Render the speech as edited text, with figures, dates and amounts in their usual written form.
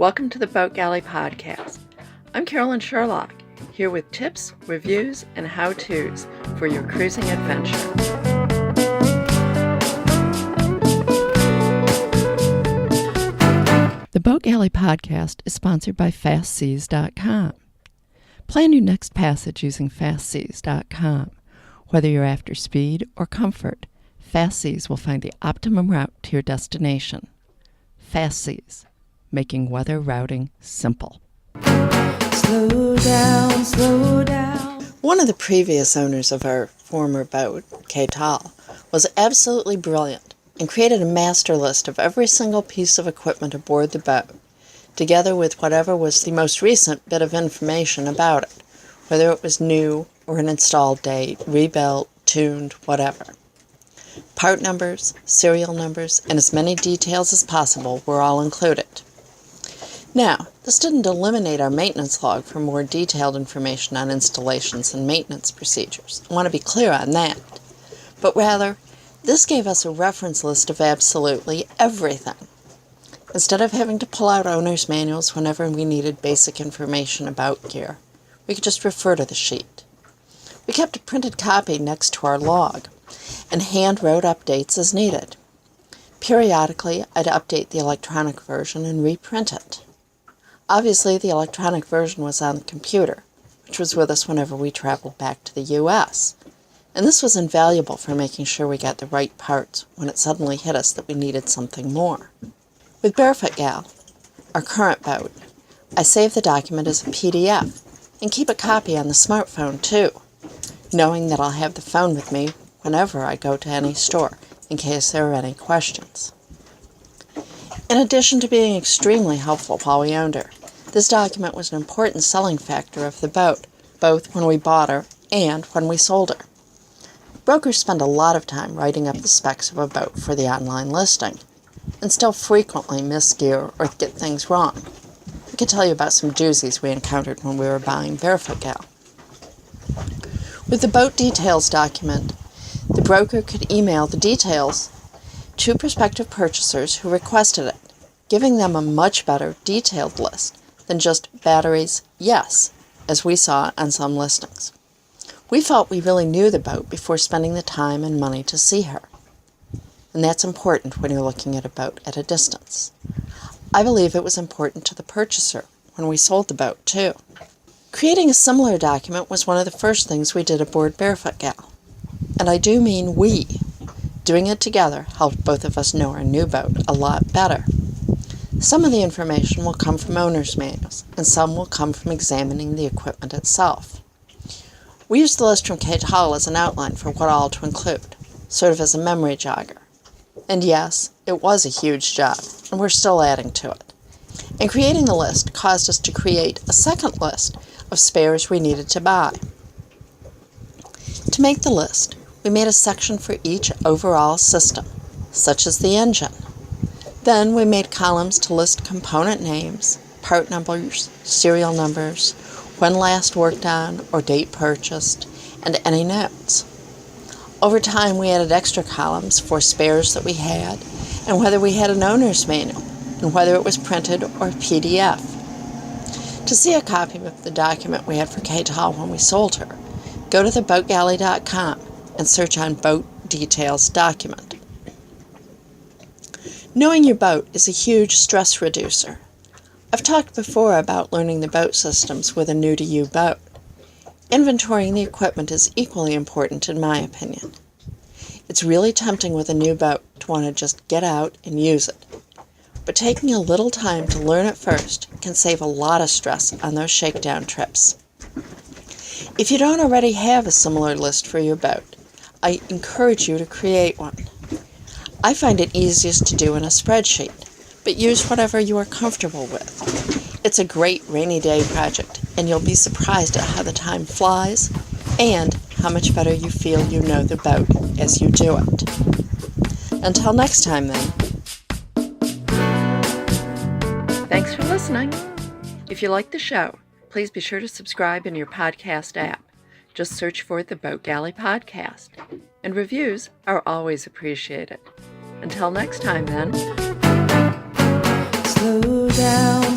Welcome to the Boat Galley Podcast. I'm Carolyn Shearlock, here with tips, reviews, and how-tos for your cruising adventure. The Boat Galley Podcast is sponsored by FastSeas.com. Plan your next passage using FastSeas.com. Whether you're after speed or comfort, FastSeas will find the optimum route to your destination. FastSeas, making weather routing simple. Slow down, slow down. One of the previous owners of our former boat, Catal, was absolutely brilliant and created a master list of every single piece of equipment aboard the boat, together with whatever was the most recent bit of information about it, whether it was new or an install date, rebuilt, tuned, whatever. Part numbers, serial numbers, and as many details as possible were all included. Now, this didn't eliminate our maintenance log for more detailed information on installations and maintenance procedures. I want to be clear on that. But rather, this gave us a reference list of absolutely everything. Instead of having to pull out owner's manuals whenever we needed basic information about gear, we could just refer to the sheet. We kept a printed copy next to our log and hand-wrote updates as needed. Periodically, I'd update the electronic version and reprint it. Obviously, the electronic version was on the computer, which was with us whenever we traveled back to the U.S., and this was invaluable for making sure we got the right parts when it suddenly hit us that we needed something more. With Barefoot Gal, our current boat, I save the document as a PDF and keep a copy on the smartphone too, knowing that I'll have the phone with me whenever I go to any store in case there are any questions. In addition to being extremely helpful while we owned her, this document was an important selling factor of the boat, both when we bought her and when we sold her. Brokers spend a lot of time writing up the specs of a boat for the online listing, and still frequently miss gear or get things wrong. I could tell you about some doozies we encountered when we were buying Barefoot Gal. With the boat details document, the broker could email the details to prospective purchasers who requested it, giving them a much better detailed list than just batteries, yes, as we saw on some listings. We felt we really knew the boat before spending the time and money to see her. And that's important when you're looking at a boat at a distance. I believe it was important to the purchaser when we sold the boat, too. Creating a similar document was one of the first things we did aboard Barefoot Gal. And I do mean we. Doing it together helped both of us know our new boat a lot better. Some of the information will come from owner's manuals, and some will come from examining the equipment itself. We used the list from Catal as an outline for what all to include, sort of as a memory jogger. And yes, it was a huge job, and we're still adding to it. And creating the list caused us to create a second list of spares we needed to buy. To make the list, we made a section for each overall system, such as the engine. Then we made columns to list component names, part numbers, serial numbers, when last worked on or date purchased, and any notes. Over time, we added extra columns for spares that we had, and whether we had an owner's manual, and whether it was printed or PDF. To see a copy of the document we had for Catal when we sold her, go to theboatgalley.com and search on Boat Details Document. Knowing your boat is a huge stress reducer. I've talked before about learning the boat systems with a new-to-you boat. Inventorying the equipment is equally important in my opinion. It's really tempting with a new boat to want to just get out and use it. But taking a little time to learn it first can save a lot of stress on those shakedown trips. If you don't already have a similar list for your boat, I encourage you to create one. I find it easiest to do in a spreadsheet, but use whatever you are comfortable with. It's a great rainy day project, and you'll be surprised at how the time flies and how much better you feel you know the boat as you do it. Until next time, then. Thanks for listening. If you like the show, please be sure to subscribe in your podcast app. Just search for the Boat Galley Podcast. And reviews are always appreciated. Until next time, then. Slow down.